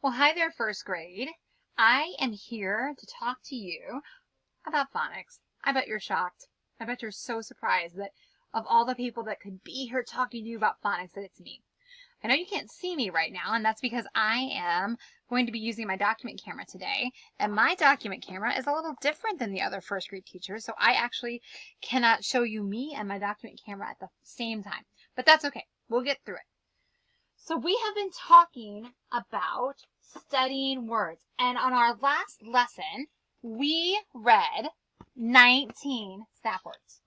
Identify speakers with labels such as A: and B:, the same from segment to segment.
A: Well, hi there, first grade. I am here to talk to you about phonics. I bet you're shocked. I bet you're so surprised that of all the people that could be here talking to you about phonics, that it's me. I know you can't see me right now, and that's because I am going to be using my document camera today. And my document camera is a little different than the other first grade teachers, so I actually cannot show you me and my document camera at the same time. But that's okay. We'll get through it. So we have been talking about studying words. And on our last lesson, we read 19 snap words.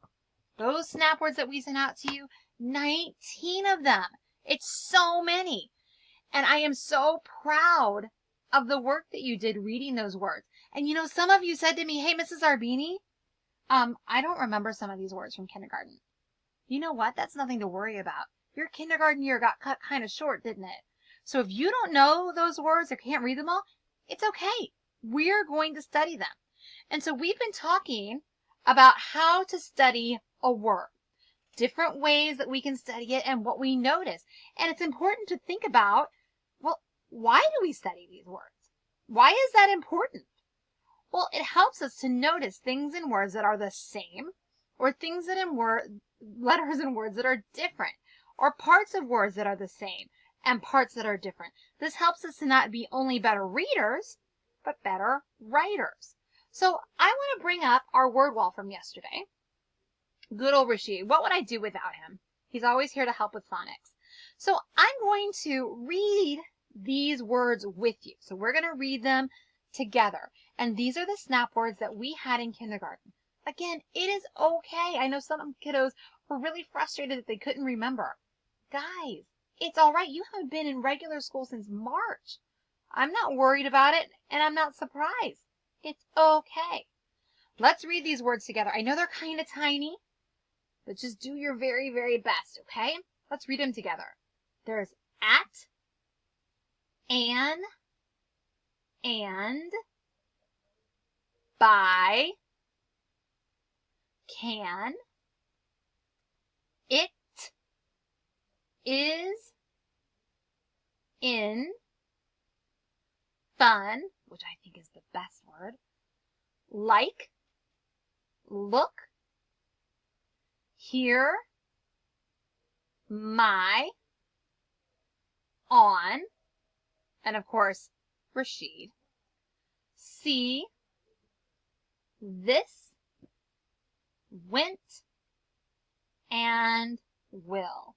A: Those snap words that we sent out to you, 19 of them. It's so many. And I am so proud of the work that you did reading those words. And you know, some of you said to me, hey, Mrs. Arbini, I don't remember some of these words from kindergarten. You know what? That's nothing to worry about. Your kindergarten year got cut kind of short, didn't it? So if you don't know those words or can't read them all, it's okay. We're going to study them. And so we've been talking about how to study a word, different ways that we can study it and what we notice. And it's important to think about, well, why do we study these words? Why is that important? Well, it helps us to notice things in words that are the same or things that letters in words that are different, or parts of words that are the same and parts that are different. This helps us to not be only better readers, but better writers. So I want to bring up our word wall from yesterday. Good old Rashid. What would I do without him? He's always here to help with phonics. So I'm going to read these words with you. So we're going to read them together. And these are the snap words that we had in kindergarten. Again, it is okay. I know some kiddos were really frustrated that they couldn't remember. Guys, it's all right. You haven't been in regular school since March. I'm not worried about it, and I'm not surprised. It's okay. Let's read these words together. I know they're kind of tiny, but just do your very, very best, okay? Let's read them together. There's at, an, and, by, can, it, is, in, fun, which I think is the best word, like, look, here, my, on, and of course, Rashid, see, this, went, and will.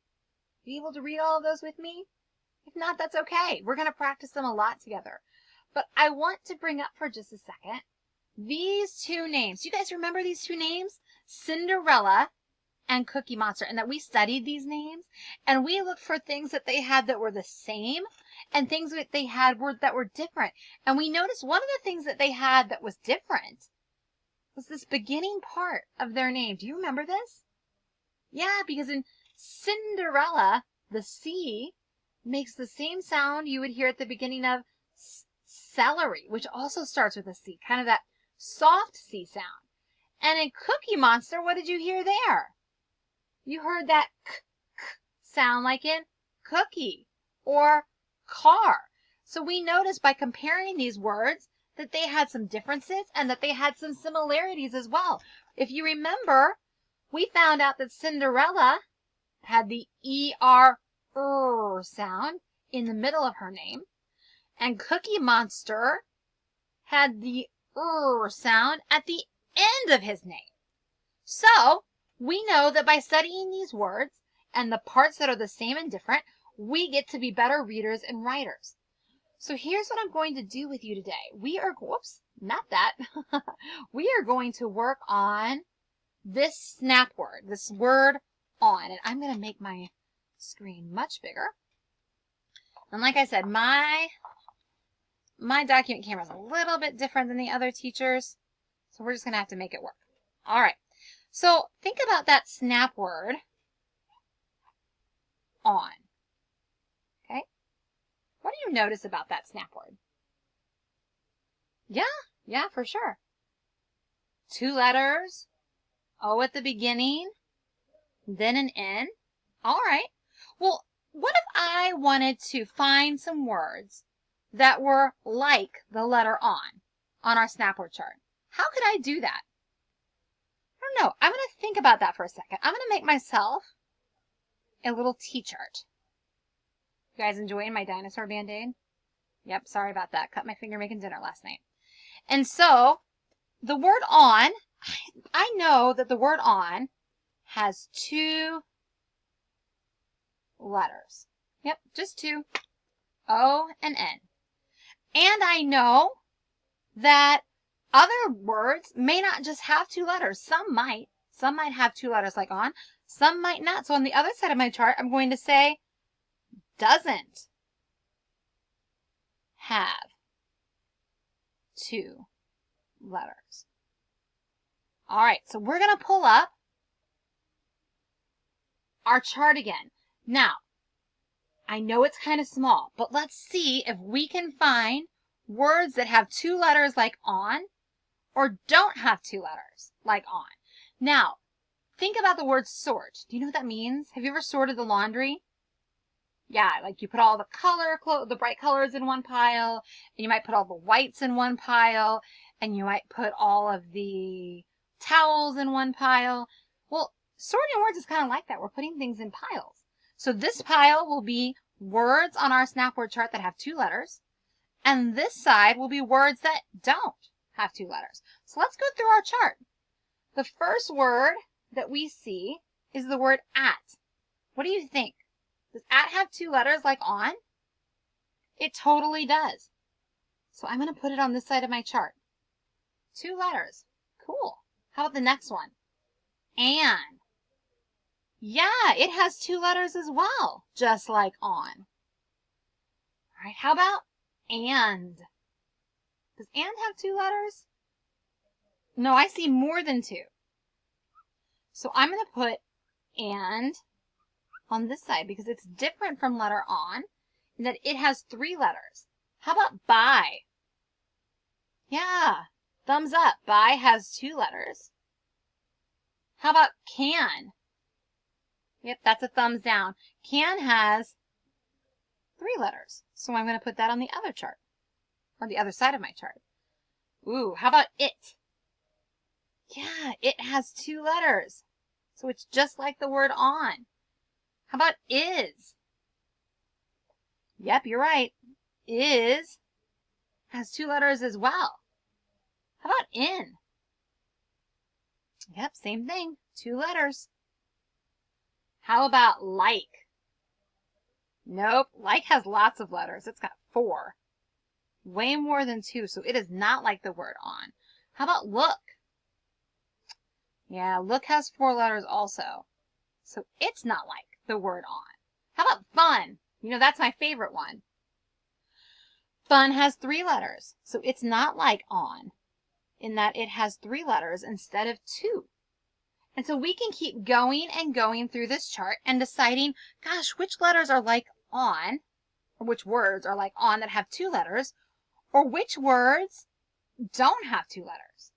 A: Be able to read all of those with me? If not, that's okay. We're going to practice them a lot together. But I want to bring up for just a second these two names. You guys remember these two names? Cinderella and Cookie Monster. And that we studied these names and we looked for things that they had that were the same and things that they had that were different. And we noticed one of the things that they had that was different was this beginning part of their name. Do you remember this? Yeah, because in Cinderella, the C makes the same sound you would hear at the beginning of celery, which also starts with a C, kind of that soft C sound. And in Cookie Monster, what did you hear there? You heard that k sound like in cookie or car. So we noticed by comparing these words that they had some differences and that they had some similarities as well. If you remember, we found out that Cinderella had the ER sound in the middle of her name, and Cookie Monster had the sound at the end of his name. So we know that by studying these words and the parts that are the same and different, we get to be better readers and writers. So here's what I'm going to do with you today. We are going to work on this snap word, this word on. And I'm going to make my screen much bigger. And like I said, my document camera is a little bit different than the other teachers. So we're just going to have to make it work. All right. So think about that snap word on. Okay. What do you notice about that snap word? Yeah, for sure. 2 letters, O at the beginning, then an N. All right. Well, what if I wanted to find some words that were like the letter on our snapboard chart? How could I do that? I don't know. I'm going to think about that for a second. I'm going to make myself a little T-chart. You guys enjoying my dinosaur Band-Aid? Yep, sorry about that. Cut my finger making dinner last night. And so, the word on, I know that the word on has 2 letters. Yep, just 2. O and N. And I know that other words may not just have 2 letters. Some might. Some might have 2 letters like on. Some might not. So on the other side of my chart, I'm going to say doesn't have 2 letters. All right, so we're going to pull up our chart again. Now, I know it's kind of small, but let's see if we can find words that have 2 letters like on or don't have 2 letters like on. Now, think about the word sort. Do you know what that means? Have you ever sorted the laundry? Yeah, like you put all the bright colors in one pile, and you might put all the whites in one pile, and you might put all of the towels in one pile. Well, sorting words is kind of like that. We're putting things in piles. So this pile will be words on our snapboard chart that have 2 letters, and this side will be words that don't have 2 letters. So let's go through our chart. The first word that we see is the word at. What do you think? Does at have 2 letters like on? It totally does. So I'm going to put it on this side of my chart. 2 letters. Cool. How about the next one? And. Yeah, it has 2 letters as well, just like on. All right, how about and? Does and have 2 letters? No, I see more than 2. So I'm going to put and on this side because it's different from letter on in that it has 3 letters. How about by? Yeah, thumbs up. By has 2 letters. How about can? Yep, that's a thumbs down. Can has 3 letters. So I'm going to put that on the other chart, or the other side of my chart. Ooh, how about it? Yeah, it has 2 letters. So it's just like the word on. How about is? Yep, you're right. Is has 2 letters as well. How about in? Yep, same thing. 2 letters. How about like? Nope, like has lots of letters. It's got 4. Way more than 2, so it is not like the word on. How about look? Yeah, look has 4 letters also. So it's not like the word on. How about fun? You know, that's my favorite one. Fun has 3 letters, so it's not like on in that it has 3 letters instead of 2. And so we can keep going and going through this chart and deciding, gosh, which letters are like on, or which words are like on that have 2 letters, or which words don't have 2 letters.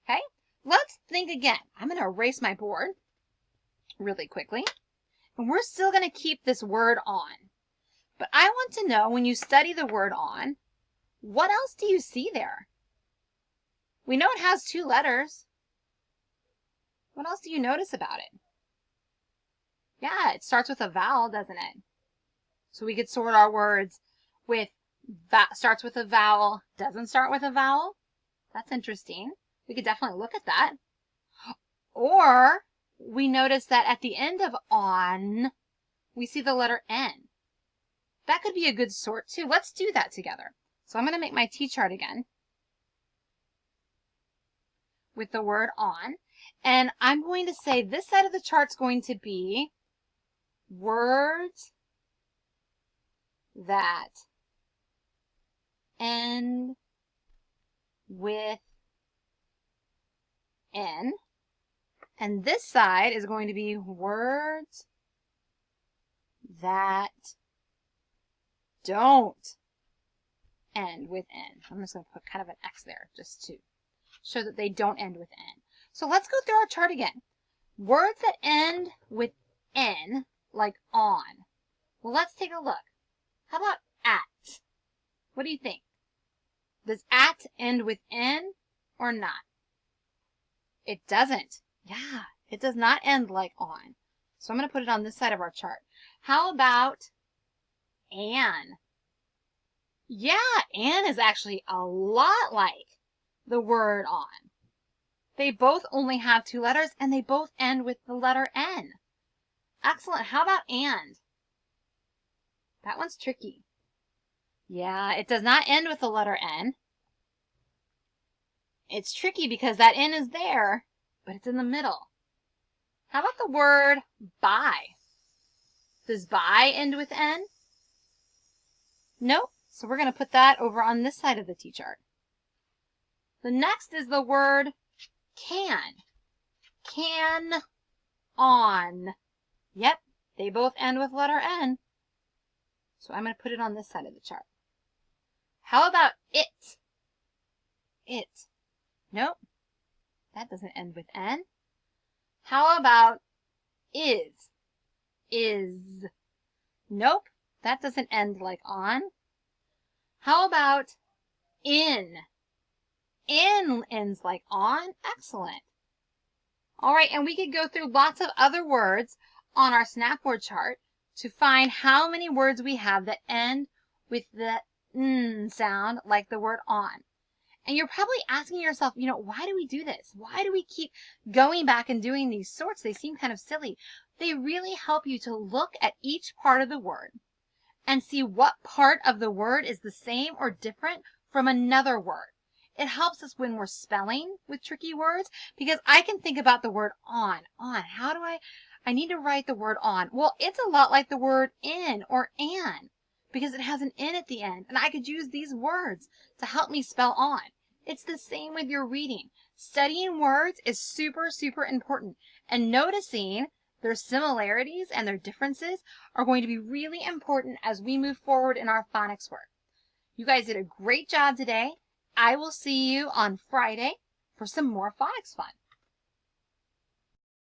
A: Okay, let's think again. I'm going to erase my board really quickly. And we're still going to keep this word on. But I want to know, when you study the word on, what else do you see there? We know it has 2 letters. What else do you notice about it? Yeah, it starts with a vowel, doesn't it? So we could sort our words with starts with a vowel, doesn't start with a vowel. That's interesting. We could definitely look at that. Or we notice that at the end of on, we see the letter N. That could be a good sort too. Let's do that together. So I'm going to make my T-chart again with the word on. And I'm going to say this side of the chart's going to be words that end with N. And this side is going to be words that don't end with N. I'm just going to put kind of an X there just to show that they don't end with N. So let's go through our chart again. Words that end with N, like on. Well, let's take a look. How about at? What do you think? Does at end with N or not? It doesn't. Yeah, it does not end like on. So I'm going to put it on this side of our chart. How about an? Yeah, an is actually a lot like the word on. They both only have 2 letters and they both end with the letter N. Excellent. How about and? That one's tricky. Yeah, it does not end with the letter N. It's tricky because that N is there, but it's in the middle. How about the word buy? Does buy end with N? Nope. So we're going to put that over on this side of the T-chart. The next is the word can. Can on. Yep, they both end with letter N. So I'm going to put it on this side of the chart. How about it? It. Nope, that doesn't end with N. How about is? Is. Nope, that doesn't end like on. How about in? In ends like on. Excellent. All right, and we could go through lots of other words on our Snapboard chart to find how many words we have that end with the n sound like the word on. And you're probably asking yourself, why do we do this? Why do we keep going back and doing these sorts? They seem kind of silly. They really help you to look at each part of the word and see what part of the word is the same or different from another word. It helps us when we're spelling with tricky words because I can think about the word on. How do I need to write the word on. Well, it's a lot like the word in or an because it has an N at the end. And I could use these words to help me spell on. It's the same with your reading. Studying words is super, super important. And noticing their similarities and their differences are going to be really important as we move forward in our phonics work. You guys did a great job today. I will see you on Friday for some more phonics fun.